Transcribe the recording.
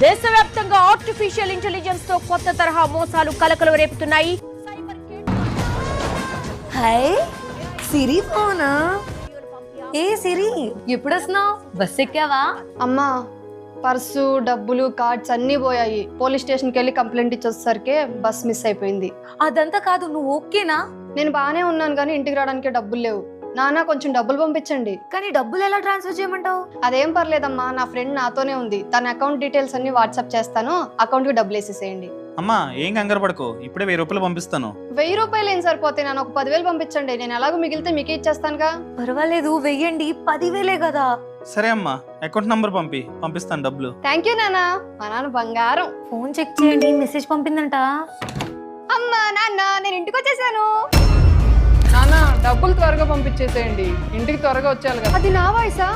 దేశవ్యాప్తంగా artificial intelligence తో కొత్త తరహా మోసాలు కలకలం రేపుతున్నాయి. హాయ్ సిరి ఫోనా? ఏ సిరి ఎప్పుడు వస్తున్నావు? బస్ ఎక్కావా? అమ్మా పర్సు డబ్బులు కార్డ్స్ అన్నీ పోయాయి. పోలీస్ స్టేషన్కి వెళ్ళి కంప్లైంట్ ఇచ్చేసరికి బస్ మిస్ అయిపోయింది. అదంతా కాదు, నువ్వు ఓకేనా? నేను బాగానే ఉన్నాను కానీ ఇంటికి రావడానికి డబ్బులు లేవు. నాన్న కొంచెం డబ్బులు పంపించండి. కానీ డబ్బులు ఎలా ట్రాన్స్ఫర్ చేయమంటావు? అదేం పర్లేదమ్మా, నా ఫ్రెండ్ నాతోనే ఉంది. తన అకౌంట్ డీటెయిల్స్ అన్ని వాట్సాప్ చేస్తాను, అకౌంట్కి డబ్బులు వేసేసేయండి. అమ్మా ఏం కంగారు పడుకో, ఇప్పుడే 1000 రూపాయలు పంపిస్తాను. 1000 రూపాయలు ఏం సరిపోతాయి, నన్ను ఒక 10,000 పంపించండి. నేను ఎలాగో మిగిలితే మీకే ఇచ్చేస్తానుగా. పర్వాలేదు, వెయ్యండి, 10,000 కదా. సరే అమ్మా, అకౌంట్ నంబర్ పంపిస్తాను డబ్బులు. థ్యాంక్ యూ నాన్న, మా నాన్న బంగారం. ఫోన్ చెక్ చేయండి, మెసేజ్ పంపిందంట. అమ్మా నాన్న నేను ఇంటికి వచ్చేసాను. నాన్న డబ్బులు త్వరగా పంపించేసేయండి, ఇంటికి త్వరగా వచ్చేయాలి కదా. అది నా వాయిసా?